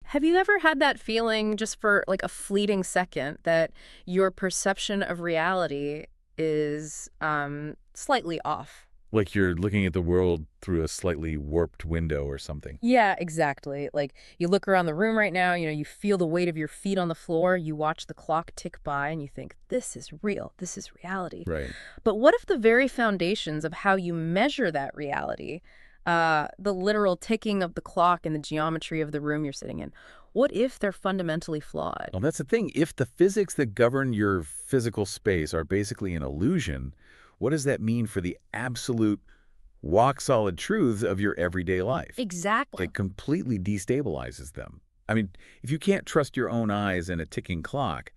Have you ever had that feeling just for like a fleeting second that your perception of reality is slightly off? Like you're looking at the world through a slightly warped window or something. Yeah, exactly. Like you look around the room right now, you feel the weight of your feet on the floor, you watch the clock tick by, and you think, this is real, this is reality. Right. But what if the very foundations of how you measure that reality, the literal ticking of the clock and the geometry of the room you're sitting in, what if they're fundamentally flawed? Well, that's the thing. If the physics that govern your physical space are basically an illusion, what does that mean for the absolute rock-solid truths of your everyday life? Exactly. It completely destabilizes them. I mean, if you can't trust your own eyes and a ticking clock,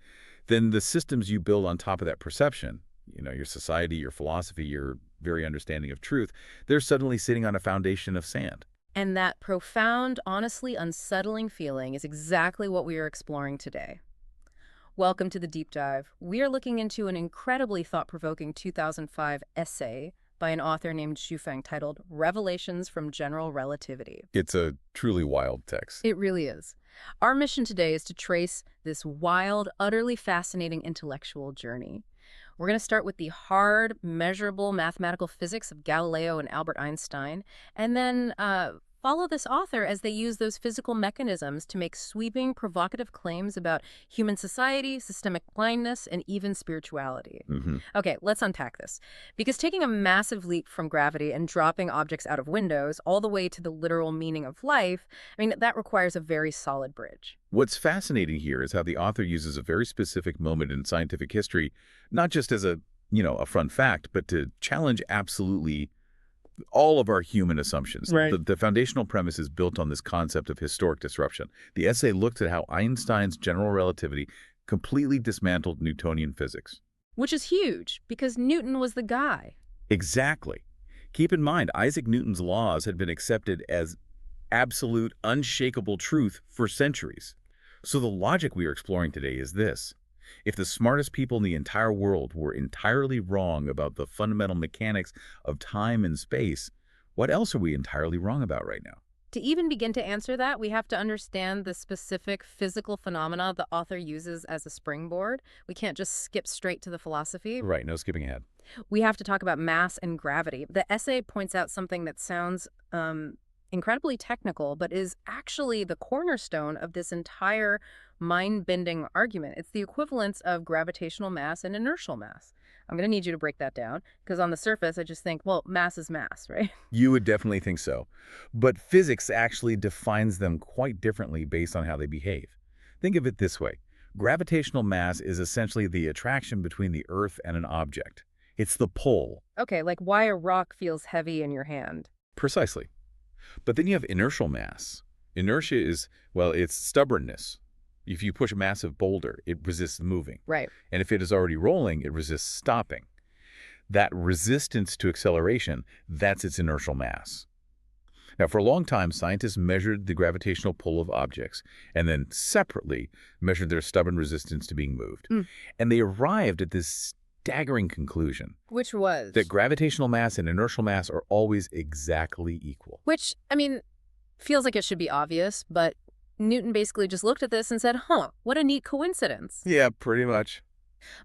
then the systems you build on top of that perception, your society, your philosophy, your very understanding of truth, they're suddenly sitting on a foundation of sand. And that profound, honestly unsettling feeling is exactly what we are exploring today. Welcome to the deep dive. We are looking into an incredibly thought-provoking 2005 essay by an author named Feng titled Revelations from General Relativity. It's a truly wild text. It really is. Our mission today is to trace this wild, utterly fascinating intellectual journey. We're going to start with the hard, measurable mathematical physics of Galileo and Albert Einstein, and then follow this author as they use those physical mechanisms to make sweeping, provocative claims about human society, systemic blindness, and even spirituality. Okay, let's unpack this. Because taking a massive leap from gravity and dropping objects out of windows all the way to the literal meaning of life, that requires a very solid bridge. What's fascinating here is how the author uses a very specific moment in scientific history, not just as a fun fact, but to challenge absolutely all of our human assumptions. Right. The foundational premise is built on this concept of historic disruption. The essay looked at how Einstein's general relativity completely dismantled Newtonian physics. Which is huge, because Newton was the guy. Exactly. Keep in mind, Isaac Newton's laws had been accepted as absolute, unshakable truth for centuries. So the logic we are exploring today is this. If the smartest people in the entire world were entirely wrong about the fundamental mechanics of time and space, what else are we entirely wrong about right now? To even begin to answer that, we have to understand the specific physical phenomena the author uses as a springboard. We can't just skip straight to the philosophy. Right, no skipping ahead. We have to talk about mass and gravity. The essay points out something that sounds incredibly technical, but is actually the cornerstone of this entire mind-bending argument. It's the equivalence of gravitational mass and inertial mass. I'm going to need you to break that down, because on the surface, I just think, well, mass is mass, right? You would definitely think so. But physics actually defines them quite differently based on how they behave. Think of it this way. Gravitational mass is essentially the attraction between the Earth and an object. It's the pull. Okay, like why a rock feels heavy in your hand. Precisely. But then you have inertial mass. Inertia is, well, it's stubbornness. If you push a massive boulder, it resists moving. Right. And if it is already rolling, it resists stopping. That resistance to acceleration, that's its inertial mass. Now, for a long time, scientists measured the gravitational pull of objects and then separately measured their stubborn resistance to being moved. And they arrived at this staggering conclusion. Which was? That gravitational mass and inertial mass are always exactly equal. Which, feels like it should be obvious, but Newton basically just looked at this and said, what a neat coincidence. Yeah, pretty much.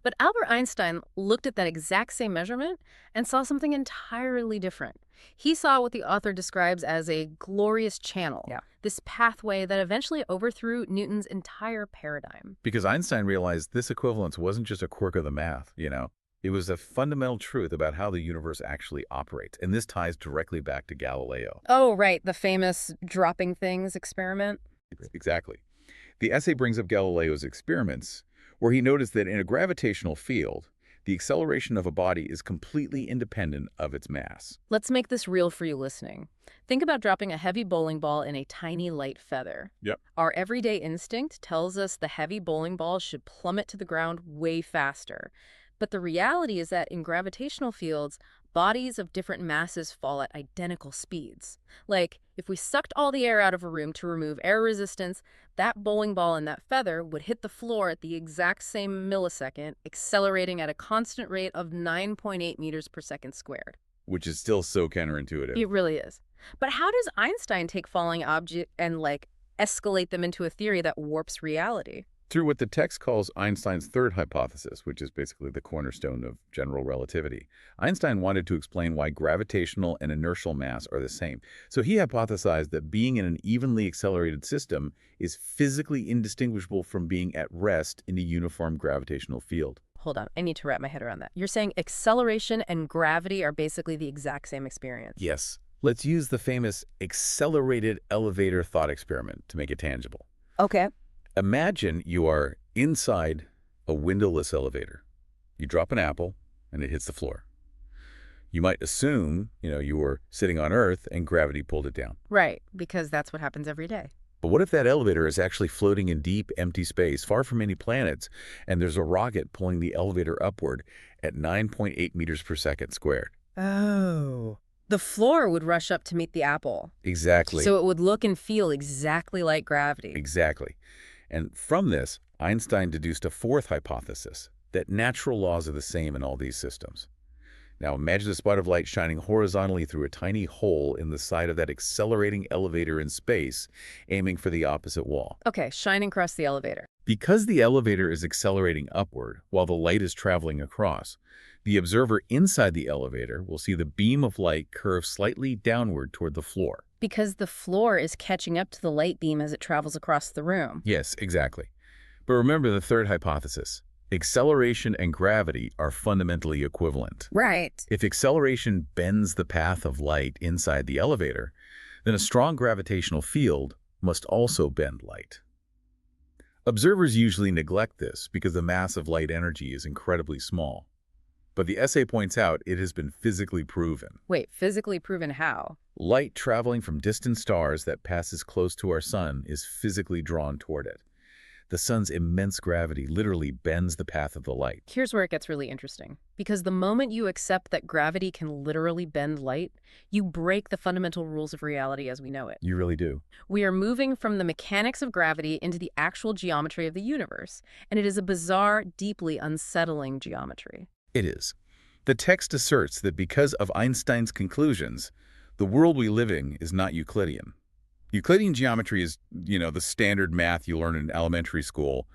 But Albert Einstein looked at that exact same measurement and saw something entirely different. He saw what the author describes as a glorious channel, this pathway that eventually overthrew Newton's entire paradigm. Because Einstein realized this equivalence wasn't just a quirk of the math, It was a fundamental truth about how the universe actually operates. And this ties directly back to Galileo. Oh, right, the famous dropping things experiment. Exactly. The essay brings up Galileo's experiments, where he noticed that in a gravitational field, the acceleration of a body is completely independent of its mass. Let's make this real for you listening. Think about dropping a heavy bowling ball in a tiny light feather. Yep. Our everyday instinct tells us the heavy bowling ball should plummet to the ground way faster. But the reality is that in gravitational fields, bodies of different masses fall at identical speeds. Like, if we sucked all the air out of a room to remove air resistance, that bowling ball and that feather would hit the floor at the exact same millisecond, accelerating at a constant rate of 9.8 meters per second squared. Which is still so counterintuitive. It really is. But how does Einstein take falling object and, escalate them into a theory that warps reality. Through what the text calls Einstein's third hypothesis, which is basically the cornerstone of general relativity. Einstein wanted to explain why gravitational and inertial mass are the same. So he hypothesized that being in an evenly accelerated system is physically indistinguishable from being at rest in a uniform gravitational field. Hold on, I need to wrap my head around that. You're saying acceleration and gravity are basically the exact same experience. Yes. Let's use the famous accelerated elevator thought experiment to make it tangible. Okay. Imagine you are inside a windowless elevator. You drop an apple, and it hits the floor. You might assume, you were sitting on Earth and gravity pulled it down. Right, because that's what happens every day. But what if that elevator is actually floating in deep, empty space, far from any planets, and there's a rocket pulling the elevator upward at 9.8 meters per second squared? Oh. The floor would rush up to meet the apple. Exactly. So it would look and feel exactly like gravity. Exactly. And from this, Einstein deduced a fourth hypothesis, that natural laws are the same in all these systems. Now imagine a spot of light shining horizontally through a tiny hole in the side of that accelerating elevator in space, aiming for the opposite wall. Okay, shining across the elevator. Because the elevator is accelerating upward while the light is traveling across, the observer inside the elevator will see the beam of light curve slightly downward toward the floor. Because the floor is catching up to the light beam as it travels across the room. Yes, exactly. But remember the third hypothesis. Acceleration and gravity are fundamentally equivalent. Right. If acceleration bends the path of light inside the elevator, then a strong gravitational field must also bend light. Observers usually neglect this because the mass of light energy is incredibly small. But the essay points out it has been physically proven. Wait, physically proven how? Light traveling from distant stars that passes close to our sun is physically drawn toward it. The sun's immense gravity literally bends the path of the light. Here's where it gets really interesting. Because the moment you accept that gravity can literally bend light, you break the fundamental rules of reality as we know it. You really do. We are moving from the mechanics of gravity into the actual geometry of the universe, and it is a bizarre, deeply unsettling geometry. It is. The text asserts that because of Einstein's conclusions, the world we live in is not Euclidean. Euclidean geometry is, the standard math you learn in elementary school.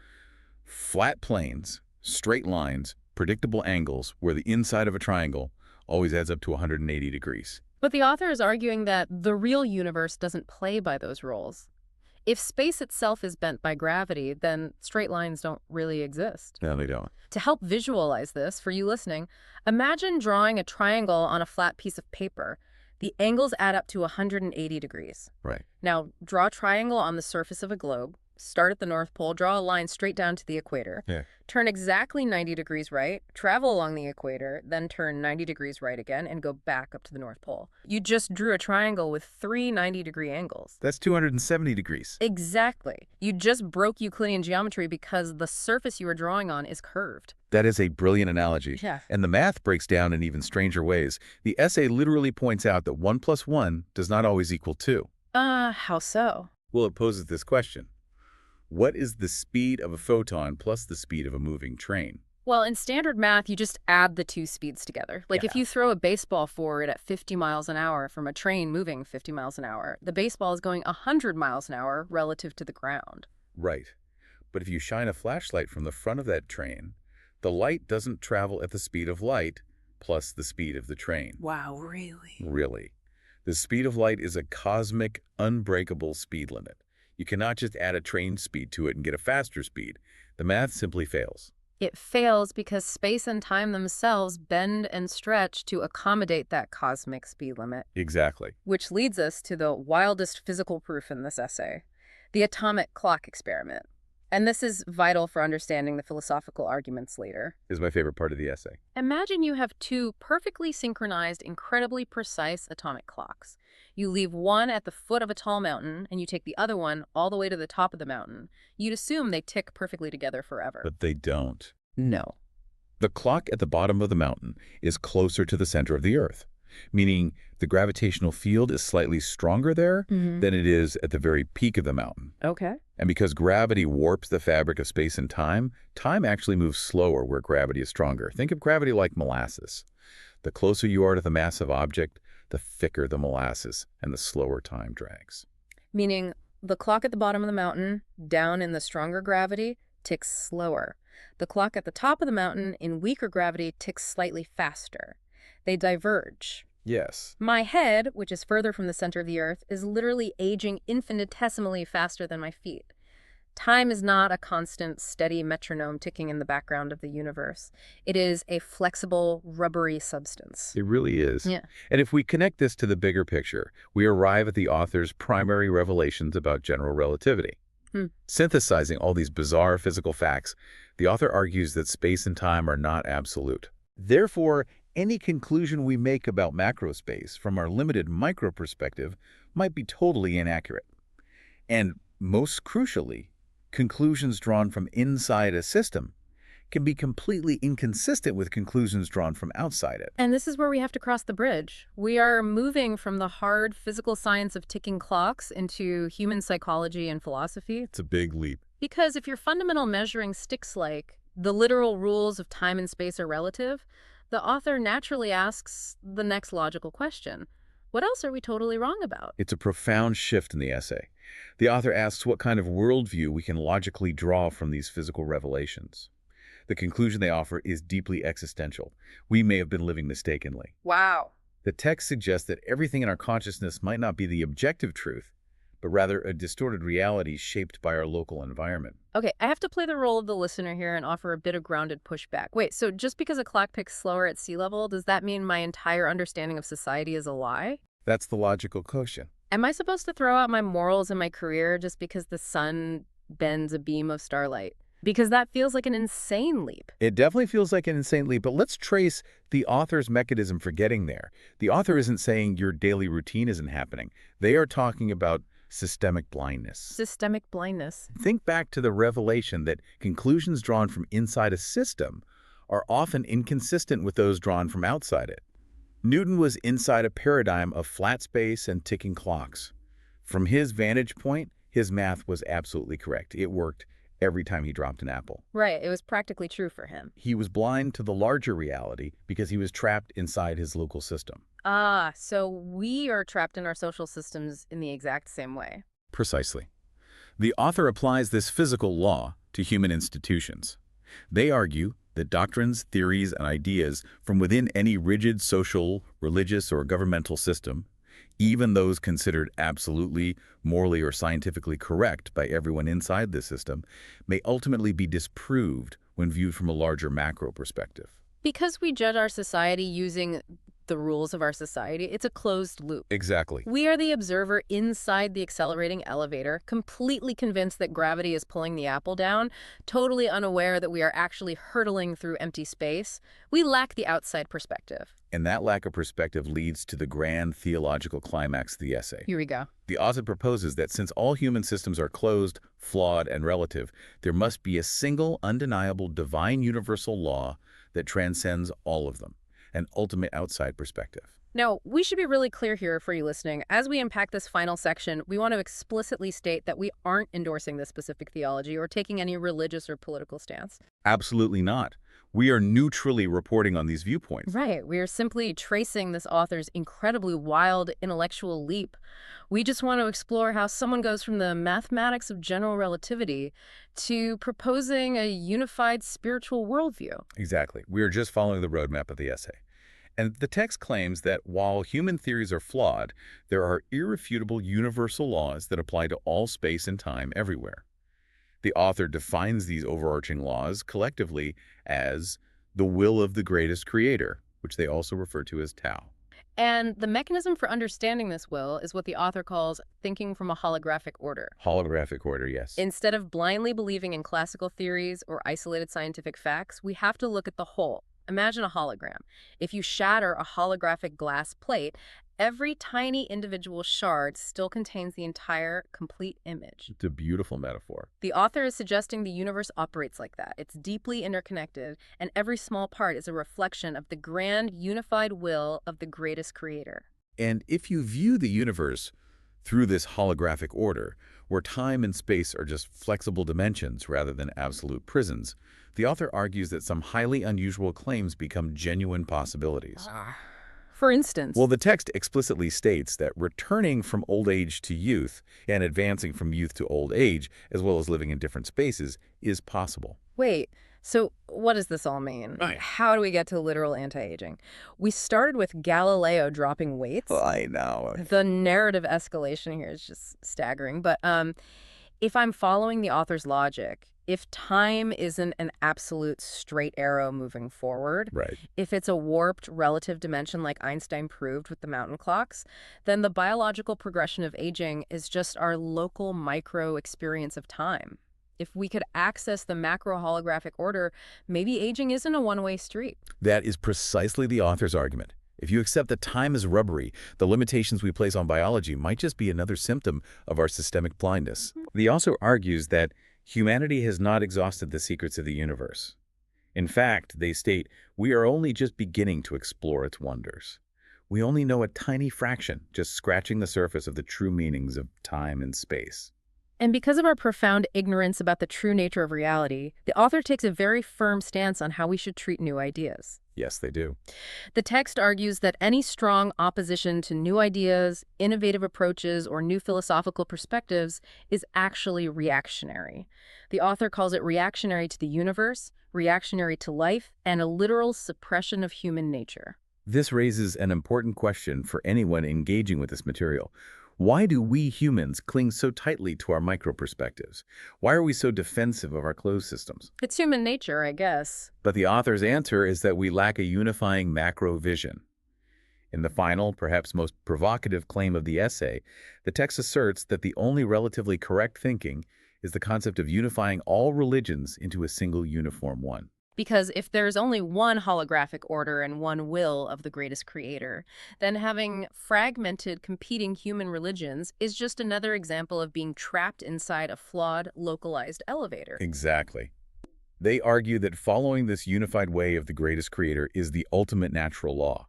Flat planes, straight lines, predictable angles, where the inside of a triangle always adds up to 180 degrees. But the author is arguing that the real universe doesn't play by those rules. If space itself is bent by gravity, then straight lines don't really exist. No, they don't. To help visualize this, for you listening, imagine drawing a triangle on a flat piece of paper. The angles add up to 180 degrees. Right. Now, draw a triangle on the surface of a globe. Start at the North Pole, draw a line straight down to the equator. Yeah. Turn exactly 90 degrees right, travel along the equator, then turn 90 degrees right again, and go back up to the North Pole. You just drew a triangle with three 90-degree angles. That's 270 degrees. Exactly. You just broke Euclidean geometry because the surface you were drawing on is curved. That is a brilliant analogy. Yeah. And the math breaks down in even stranger ways. The essay literally points out that 1 + 1 does not always equal 2. How so? Well, it poses this question. What is the speed of a photon plus the speed of a moving train? Well, in standard math, you just add the two speeds together. Like if you throw a baseball forward at 50 miles an hour from a train moving 50 miles an hour, the baseball is going 100 miles an hour relative to the ground. Right. But if you shine a flashlight from the front of that train, the light doesn't travel at the speed of light plus the speed of the train. Wow, really? Really. The speed of light is a cosmic, unbreakable speed limit. You cannot just add a train speed to it and get a faster speed. The math simply fails. It fails because space and time themselves bend and stretch to accommodate that cosmic speed limit. Exactly. Which leads us to the wildest physical proof in this essay, the atomic clock experiment. And this is vital for understanding the philosophical arguments later. Is my favorite part of the essay. Imagine you have two perfectly synchronized, incredibly precise atomic clocks. You leave one at the foot of a tall mountain, and you take the other one all the way to the top of the mountain. You'd assume they tick perfectly together forever. But they don't. No. The clock at the bottom of the mountain is closer to the center of the Earth, meaning the gravitational field is slightly stronger there than it is at the very peak of the mountain. Okay. And because gravity warps the fabric of space and time actually moves slower where gravity is stronger. Think of gravity like molasses. The closer you are to the massive object, the thicker the molasses and the slower time drags. Meaning The clock at the bottom of the mountain, down in the stronger gravity, ticks slower. The clock at the top of the mountain, in weaker gravity, ticks slightly faster. They diverge. Yes. My head, which is further from the center of the Earth, is literally aging infinitesimally faster than my feet. Time is not a constant, steady metronome ticking in the background of the universe. It is a flexible, rubbery substance. It really is. Yeah. And if we connect this to the bigger picture, we arrive at the author's primary revelations about general relativity. Hmm. Synthesizing all these bizarre physical facts, the author argues that space and time are not absolute. Therefore, any conclusion we make about macrospace from our limited micro perspective might be totally inaccurate. And most crucially, conclusions drawn from inside a system can be completely inconsistent with conclusions drawn from outside it. And this is where we have to cross the bridge. We are moving from the hard physical science of ticking clocks into human psychology and philosophy. It's a big leap. Because if your fundamental measuring sticks like the literal rules of time and space are relative, the author naturally asks the next logical question. What else are we totally wrong about? It's a profound shift in the essay. The author asks what kind of worldview we can logically draw from these physical revelations. The conclusion they offer is deeply existential. We may have been living mistakenly. Wow. The text suggests that everything in our consciousness might not be the objective truth, but rather a distorted reality shaped by our local environment. Okay, I have to play the role of the listener here and offer a bit of grounded pushback. Wait, so just because a clock ticks slower at sea level, does that mean my entire understanding of society is a lie? That's the logical quotient. Am I supposed to throw out my morals and my career just because the sun bends a beam of starlight? Because that feels like an insane leap. It definitely feels like an insane leap, but let's trace the author's mechanism for getting there. The author isn't saying your daily routine isn't happening. They are talking about systemic blindness. Systemic blindness. Think back to the revelation that conclusions drawn from inside a system are often inconsistent with those drawn from outside it. Newton was inside a paradigm of flat space and ticking clocks. From his vantage point, his math was absolutely correct. It worked every time he dropped an apple. Right, it was practically true for him. He was blind to the larger reality because he was trapped inside his local system. Ah, so we are trapped in our social systems in the exact same way. Precisely. The author applies this physical law to human institutions. They argue that doctrines, theories, and ideas from within any rigid social, religious, or governmental system, even those considered absolutely, morally, or scientifically correct by everyone inside the system, may ultimately be disproved when viewed from a larger macro perspective. Because we judge our society using the rules of our society, it's a closed loop. Exactly. We are the observer inside the accelerating elevator, completely convinced that gravity is pulling the apple down, totally unaware that we are actually hurtling through empty space. We lack the outside perspective. And that lack of perspective leads to the grand theological climax of the essay. Here we go. The author proposes that since all human systems are closed, flawed, and relative, there must be a single, undeniable, divine universal law that transcends all of them, an ultimate outside perspective. Now, we should be really clear here for you listening. As we unpack this final section, we want to explicitly state that we aren't endorsing this specific theology or taking any religious or political stance. Absolutely not. We are neutrally reporting on these viewpoints. Right. We are simply tracing this author's incredibly wild intellectual leap. We just want to explore how someone goes from the mathematics of general relativity to proposing a unified spiritual worldview. Exactly. We are just following the roadmap of the essay. And the text claims that while human theories are flawed, there are irrefutable universal laws that apply to all space and time everywhere. The author defines these overarching laws collectively as the will of the greatest creator, which they also refer to as Tao. And the mechanism for understanding this will is what the author calls thinking from a holographic order. Holographic order, yes. Instead of blindly believing in classical theories or isolated scientific facts, we have to look at the whole. Imagine a hologram. If you shatter a holographic glass plate, every tiny individual shard still contains the entire, complete image. It's a beautiful metaphor. The author is suggesting the universe operates like that. It's deeply interconnected, and every small part is a reflection of the grand, unified will of the greatest creator. And if you view the universe through this holographic order, where time and space are just flexible dimensions rather than absolute prisons, the author argues that some highly unusual claims become genuine possibilities. for instance? Well, the text explicitly states that returning from old age to youth and advancing from youth to old age, as well as living in different spaces, is possible. Wait, so what does this all mean? Right. How do we get to literal anti-aging? We started with Galileo dropping weights. I know. The narrative escalation here is just staggering. But if I'm following the author's logic, if time isn't an absolute straight arrow moving forward, Right. if it's a warped relative dimension like Einstein proved with the mountain clocks, then the biological progression of aging is just our local micro experience of time. If we could access the macro holographic order, maybe aging isn't a one-way street. That is precisely the author's argument. If you accept that time is rubbery, the limitations we place on biology might just be another symptom of our systemic blindness. The author argues that humanity has not exhausted the secrets of the universe. In fact, they state, we are only just beginning to explore its wonders. We only know a tiny fraction, just scratching the surface of the true meanings of time and space. And because of our profound ignorance about the true nature of reality, the author takes a very firm stance on how we should treat new ideas. Yes, they do. The text argues that any strong opposition to new ideas, innovative approaches, or new philosophical perspectives is actually reactionary. The author calls it reactionary to the universe, reactionary to life, and a literal suppression of human nature. This raises an important question for anyone engaging with this material. Why do we humans cling so tightly to our micro-perspectives? Why are we so defensive of our closed systems? It's human nature, I guess. But the author's answer is that we lack a unifying macro vision. In the final, perhaps most provocative claim of the essay, the text asserts that the only relatively correct thinking is the concept of unifying all religions into a single uniform one. Because if there's only one holographic order and one will of the greatest creator, then having fragmented, competing human religions is just another example of being trapped inside a flawed, localized elevator. Exactly. They argue that following this unified way of the greatest creator is the ultimate natural law,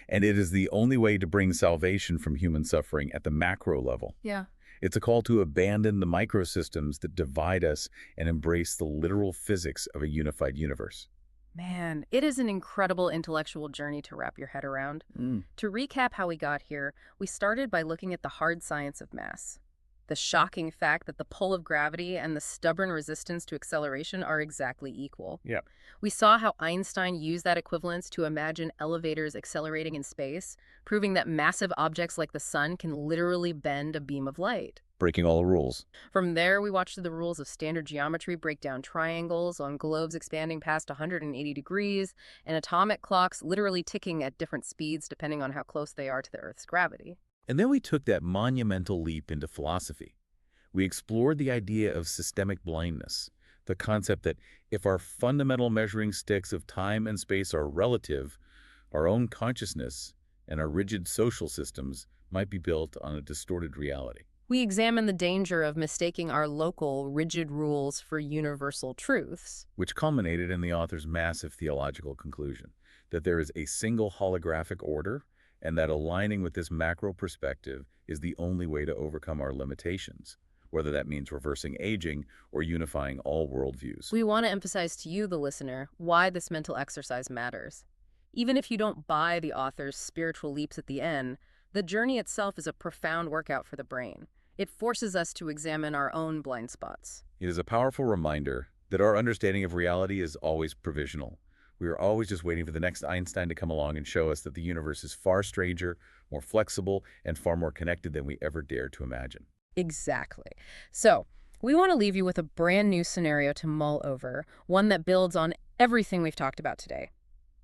and it is the only way to bring salvation from human suffering at the macro level. Yeah. It's a call to abandon the microsystems that divide us and embrace the literal physics of a unified universe. Man, it is an incredible intellectual journey to wrap your head around. To recap how we got here, we started by looking at the hard science of mass. The shocking fact that the pull of gravity and the stubborn resistance to acceleration are exactly equal. Yeah. We saw how Einstein used that equivalence to imagine elevators accelerating in space, proving that massive objects like the sun can literally bend a beam of light. Breaking all the rules. From there, we watched the rules of standard geometry break down triangles on globes expanding past 180 degrees, and atomic clocks literally ticking at different speeds depending on how close they are to the Earth's gravity. And then we took that monumental leap into philosophy. We explored the idea of systemic blindness, the concept that if our fundamental measuring sticks of time and space are relative, our own consciousness and our rigid social systems might be built on a distorted reality. We examine the danger of mistaking our local, rigid rules for universal truths. Which culminated in the author's massive theological conclusion, that there is a single holographic order, and that aligning with this macro perspective is the only way to overcome our limitations, whether that means reversing aging or unifying all worldviews. We want to emphasize to you, the listener, why this mental exercise matters. Even if you don't buy the author's spiritual leaps at the end, the journey itself is a profound workout for the brain. It forces us to examine our own blind spots. It is a powerful reminder that our understanding of reality is always provisional. We are always just waiting for the next Einstein to come along and show us that the universe is far stranger, more flexible, and far more connected than we ever dared to imagine. Exactly. So, we want to leave you with a brand new scenario to mull over, one that builds on everything we've talked about today.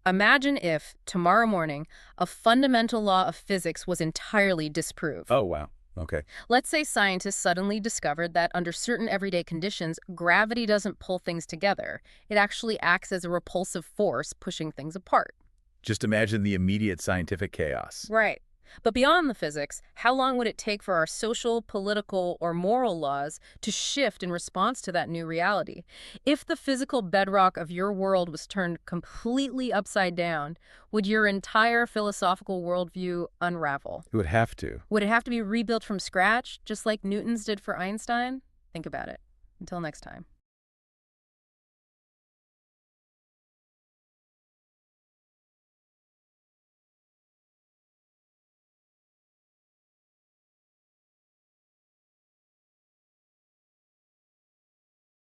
Imagine if, tomorrow morning, a fundamental law of physics was entirely disproved. Oh, wow. Okay. Let's say scientists suddenly discovered that under certain everyday conditions, gravity doesn't pull things together. It actually acts as a repulsive force, pushing things apart. Just imagine the immediate scientific chaos. Right. But beyond the physics, how long would it take for our social, political, or moral laws to shift in response to that new reality? If the physical bedrock of your world was turned completely upside down, would your entire philosophical worldview unravel? It would have to. Would it have to be rebuilt from scratch, just like Newton's did for Einstein? Think about it. Until next time.